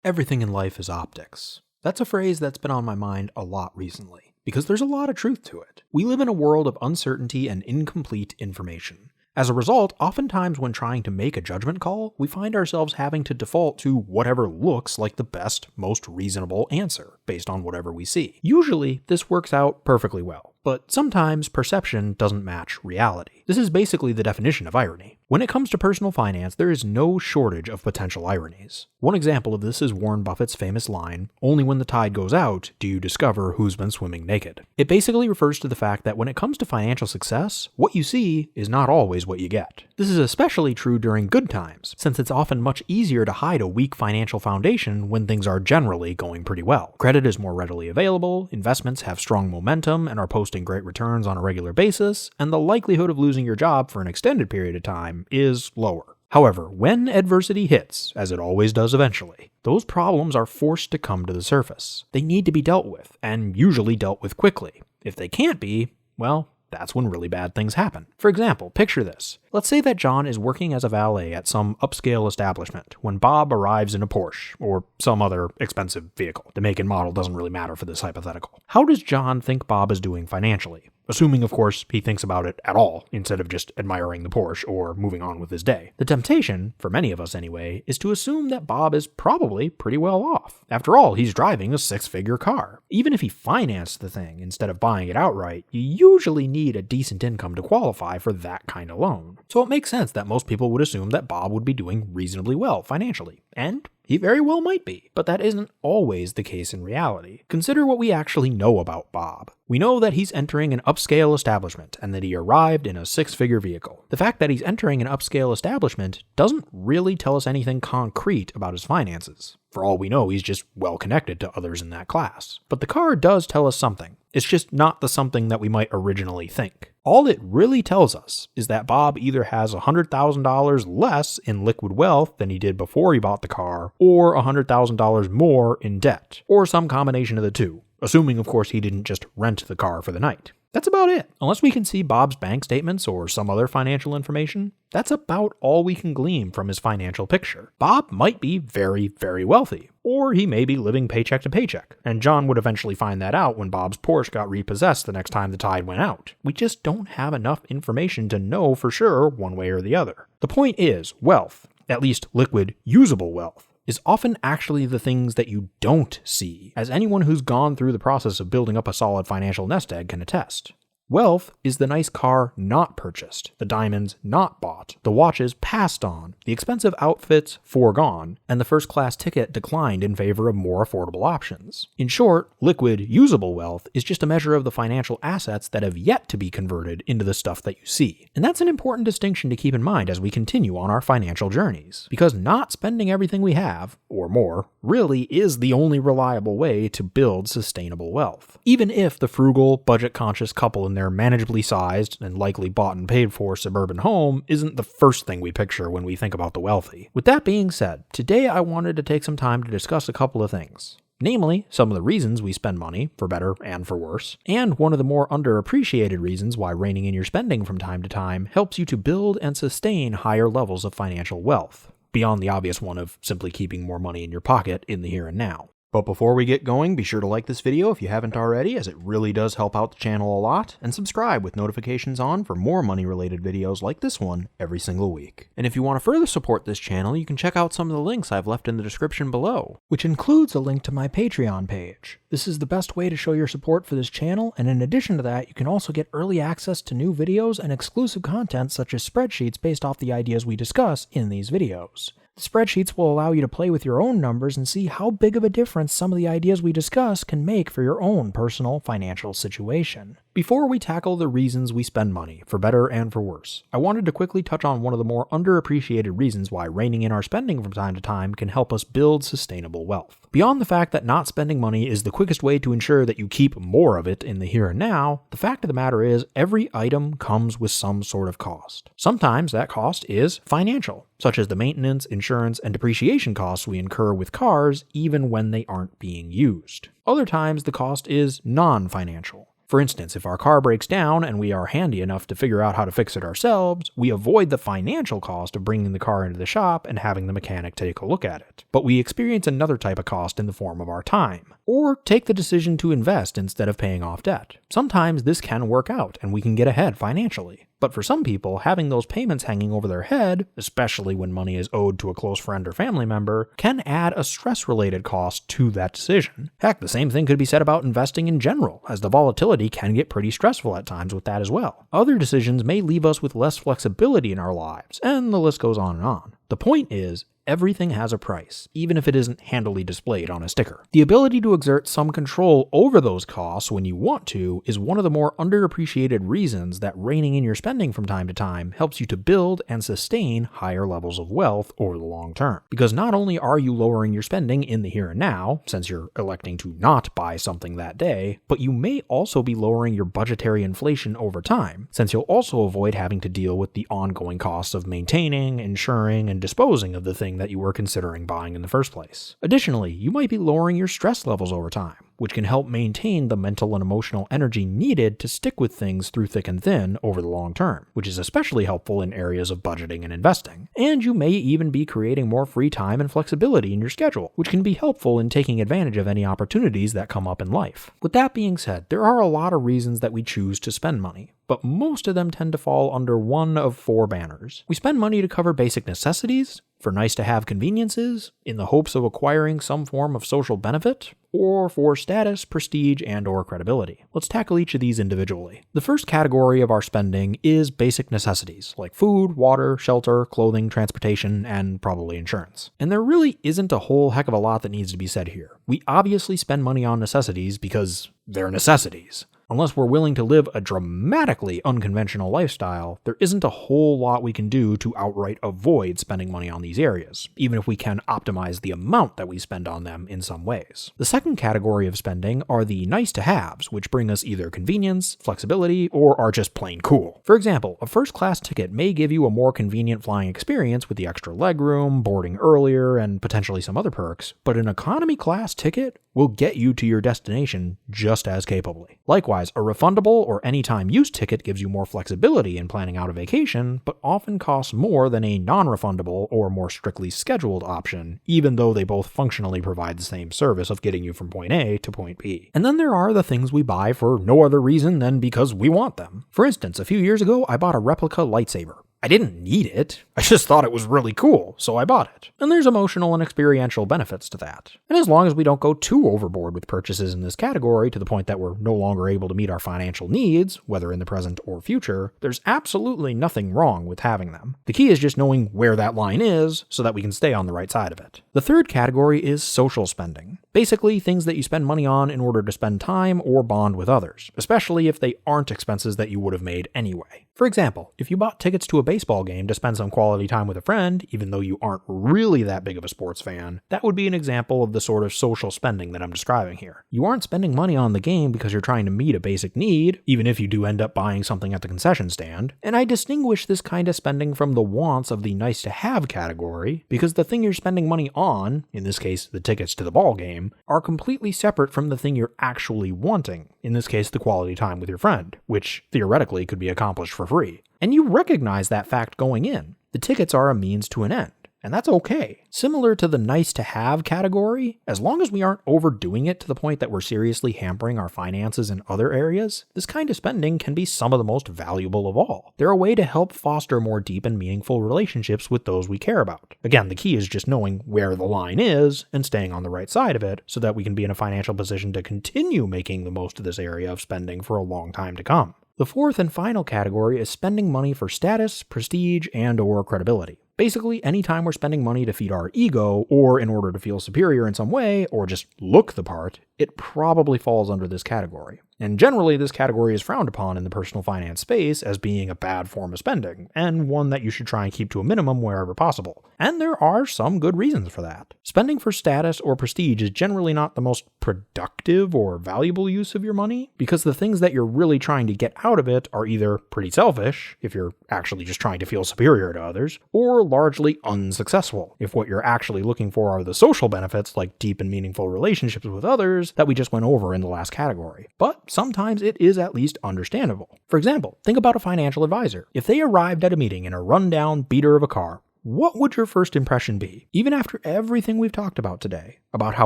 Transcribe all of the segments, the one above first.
Everything in life is optics. That's a phrase that's been on my mind a lot recently, because there's a lot of truth to it. We live in a world of uncertainty and incomplete information. As a result, oftentimes when trying to make a judgment call, we find ourselves having to default to whatever looks like the best, most reasonable answer, based on whatever we see. Usually, this works out perfectly well, but sometimes perception doesn't match reality. This is basically the definition of irony. When it comes to personal finance, there is no shortage of potential ironies. One example of this is Warren Buffett's famous line, "Only when the tide goes out do you discover who's been swimming naked." It basically refers to the fact that when it comes to financial success, what you see is not always what you get. This is especially true during good times, since it's often much easier to hide a weak financial foundation when things are generally going pretty well. Credit is more readily available, investments have strong momentum and are posting great returns on a regular basis, and the likelihood of losing your job for an extended period of time is lower. However, when adversity hits, as it always does eventually, those problems are forced to come to the surface. They need to be dealt with, and usually dealt with quickly. If they can't be, well, that's when really bad things happen. For example, picture this. Let's say that John is working as a valet at some upscale establishment when Bob arrives in a Porsche, or some other expensive vehicle. The make and model doesn't really matter for this hypothetical. How does John think Bob is doing financially? Assuming, of course, he thinks about it at all, instead of just admiring the Porsche or moving on with his day. The temptation, for many of us anyway, is to assume that Bob is probably pretty well off. After all, he's driving a six-figure car. Even if he financed the thing instead of buying it outright, you usually need a decent income to qualify for that kind of loan. So it makes sense that most people would assume that Bob would be doing reasonably well financially. And he very well might be, but that isn't always the case in reality. Consider what we actually know about Bob. We know that he's entering an upscale establishment and that he arrived in a six-figure vehicle. The fact that he's entering an upscale establishment doesn't really tell us anything concrete about his finances. For all we know, he's just well connected to others in that class. But the car does tell us something. It's just not the something that we might originally think. All it really tells us is that Bob either has $100,000 less in liquid wealth than he did before he bought the car, or $100,000 more in debt, or some combination of the two, assuming, of course, he didn't just rent the car for the night. That's about it. Unless we can see Bob's bank statements or some other financial information, that's about all we can glean from his financial picture. Bob might be very, very wealthy, or he may be living paycheck to paycheck, and John would eventually find that out when Bob's Porsche got repossessed the next time the tide went out. We just don't have enough information to know for sure one way or the other. The point is, wealth, at least liquid, usable wealth, is often actually the things that you don't see, as anyone who's gone through the process of building up a solid financial nest egg can attest. Wealth is the nice car not purchased, the diamonds not bought, the watches passed on, the expensive outfits foregone, and the first-class ticket declined in favor of more affordable options. In short, liquid, usable wealth is just a measure of the financial assets that have yet to be converted into the stuff that you see. And that's an important distinction to keep in mind as we continue on our financial journeys, because not spending everything we have, or more, really is the only reliable way to build sustainable wealth. Even if the frugal, budget-conscious couple in their manageably sized and likely bought and paid for suburban home isn't the first thing we picture when we think about the wealthy. With that being said, today I wanted to take some time to discuss a couple of things. Namely, some of the reasons we spend money, for better and for worse, and one of the more underappreciated reasons why reining in your spending from time to time helps you to build and sustain higher levels of financial wealth, beyond the obvious one of simply keeping more money in your pocket in the here and now. But before we get going, be sure to like this video if you haven't already, as it really does help out the channel a lot, and subscribe with notifications on for more money-related videos like this one every single week. And if you want to further support this channel, you can check out some of the links I've left in the description below, which includes a link to my Patreon page. This is the best way to show your support for this channel, and in addition to that, you can also get early access to new videos and exclusive content such as spreadsheets based off the ideas we discuss in these videos. The spreadsheets will allow you to play with your own numbers and see how big of a difference some of the ideas we discuss can make for your own personal financial situation. Before we tackle the reasons we spend money, for better and for worse, I wanted to quickly touch on one of the more underappreciated reasons why reining in our spending from time to time can help us build sustainable wealth. Beyond the fact that not spending money is the quickest way to ensure that you keep more of it in the here and now, the fact of the matter is every item comes with some sort of cost. Sometimes that cost is financial, such as the maintenance, insurance, and depreciation costs we incur with cars even when they aren't being used. Other times the cost is non-financial. For instance, if our car breaks down and we are handy enough to figure out how to fix it ourselves, we avoid the financial cost of bringing the car into the shop and having the mechanic take a look at it. But we experience another type of cost in the form of our time. Or take the decision to invest instead of paying off debt. Sometimes this can work out and we can get ahead financially. But for some people, having those payments hanging over their head, especially when money is owed to a close friend or family member, can add a stress-related cost to that decision. Heck, the same thing could be said about investing in general, as the volatility can get pretty stressful at times with that as well. Other decisions may leave us with less flexibility in our lives, and the list goes on and on. The point is, everything has a price, even if it isn't handily displayed on a sticker. The ability to exert some control over those costs when you want to is one of the more underappreciated reasons that reining in your spending from time to time helps you to build and sustain higher levels of wealth over the long term. Because not only are you lowering your spending in the here and now, since you're electing to not buy something that day, but you may also be lowering your budgetary inflation over time, since you'll also avoid having to deal with the ongoing costs of maintaining, insuring, and disposing of the thing that you were considering buying in the first place. Additionally, you might be lowering your stress levels over time, which can help maintain the mental and emotional energy needed to stick with things through thick and thin over the long term, which is especially helpful in areas of budgeting and investing. And you may even be creating more free time and flexibility in your schedule, which can be helpful in taking advantage of any opportunities that come up in life. With that being said, there are a lot of reasons that we choose to spend money, but most of them tend to fall under one of four banners. We spend money to cover basic necessities, for nice-to-have conveniences, in the hopes of acquiring some form of social benefit, or for status, prestige, and/or credibility. Let's tackle each of these individually. The first category of our spending is basic necessities, like food, water, shelter, clothing, transportation, and probably insurance. And there really isn't a whole heck of a lot that needs to be said here. We obviously spend money on necessities because they're necessities. Unless we're willing to live a dramatically unconventional lifestyle, there isn't a whole lot we can do to outright avoid spending money on these areas, even if we can optimize the amount that we spend on them in some ways. The second category of spending are the nice-to-haves, which bring us either convenience, flexibility, or are just plain cool. For example, a first-class ticket may give you a more convenient flying experience with the extra legroom, boarding earlier, and potentially some other perks, but an economy-class ticket will get you to your destination just as capably. Likewise, a refundable or anytime use ticket gives you more flexibility in planning out a vacation, but often costs more than a non-refundable or more strictly scheduled option, even though they both functionally provide the same service of getting you from point A to point B. And then there are the things we buy for no other reason than because we want them. For instance, a few years ago, I bought a replica lightsaber. I didn't need it, I just thought it was really cool, so I bought it. And there's emotional and experiential benefits to that. And as long as we don't go too overboard with purchases in this category to the point that we're no longer able to meet our financial needs, whether in the present or future, there's absolutely nothing wrong with having them. The key is just knowing where that line is so that we can stay on the right side of it. The third category is social spending. Basically, things that you spend money on in order to spend time or bond with others, especially if they aren't expenses that you would have made anyway. For example, if you bought tickets to a baseball game to spend some quality time with a friend, even though you aren't really that big of a sports fan, that would be an example of the sort of social spending that I'm describing here. You aren't spending money on the game because you're trying to meet a basic need, even if you do end up buying something at the concession stand. And I distinguish this kind of spending from the wants of the nice-to-have category, because the thing you're spending money on, in this case the tickets to the ball game, are completely separate from the thing you're actually wanting, in this case the quality time with your friend, which theoretically could be accomplished for free. And you recognize that fact going in. The tickets are a means to an end, and that's okay. Similar to the nice-to-have category, as long as we aren't overdoing it to the point that we're seriously hampering our finances in other areas, this kind of spending can be some of the most valuable of all. They're a way to help foster more deep and meaningful relationships with those we care about. Again, the key is just knowing where the line is and staying on the right side of it so that we can be in a financial position to continue making the most of this area of spending for a long time to come. The fourth and final category is spending money for status, prestige, and/or credibility. Basically, anytime we're spending money to feed our ego, or in order to feel superior in some way, or just look the part, it probably falls under this category. And generally, this category is frowned upon in the personal finance space as being a bad form of spending, and one that you should try and keep to a minimum wherever possible. And there are some good reasons for that. Spending for status or prestige is generally not the most productive or valuable use of your money, because the things that you're really trying to get out of it are either pretty selfish, if you're actually just trying to feel superior to others, or largely unsuccessful, if what you're actually looking for are the social benefits like deep and meaningful relationships with others that we just went over in the last category. But sometimes it is at least understandable. For example, think about a financial advisor. If they arrived at a meeting in a rundown beater of a car, what would your first impression be? Even after everything we've talked about today, about how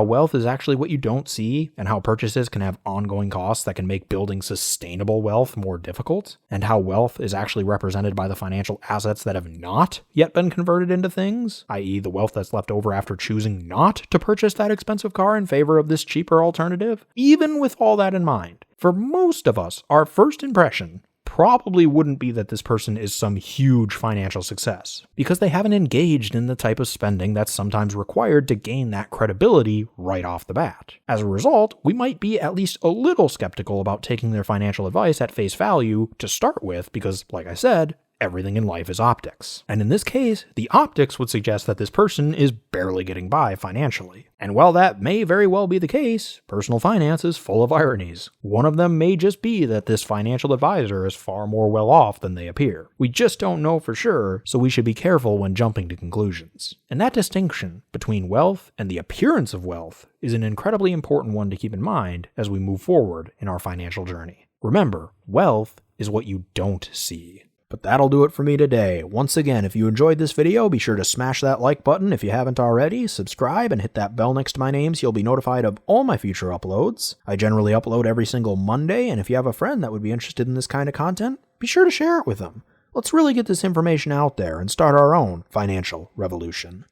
wealth is actually what you don't see, and how purchases can have ongoing costs that can make building sustainable wealth more difficult, and how wealth is actually represented by the financial assets that have not yet been converted into things, i.e. the wealth that's left over after choosing not to purchase that expensive car in favor of this cheaper alternative. Even with all that in mind, for most of us, our first impression probably wouldn't be that this person is some huge financial success, because they haven't engaged in the type of spending that's sometimes required to gain that credibility right off the bat. As a result, we might be at least a little skeptical about taking their financial advice at face value to start with, because, like I said, everything in life is optics. And in this case, the optics would suggest that this person is barely getting by financially. And while that may very well be the case, personal finance is full of ironies. One of them may just be that this financial advisor is far more well off than they appear. We just don't know for sure, so we should be careful when jumping to conclusions. And that distinction between wealth and the appearance of wealth is an incredibly important one to keep in mind as we move forward in our financial journey. Remember, wealth is what you don't see. But that'll do it for me today. Once again, if you enjoyed this video, be sure to smash that like button if you haven't already, subscribe, and hit that bell next to my name so you'll be notified of all my future uploads. I generally upload every single Monday, and if you have a friend that would be interested in this kind of content, be sure to share it with them. Let's really get this information out there and start our own financial revolution.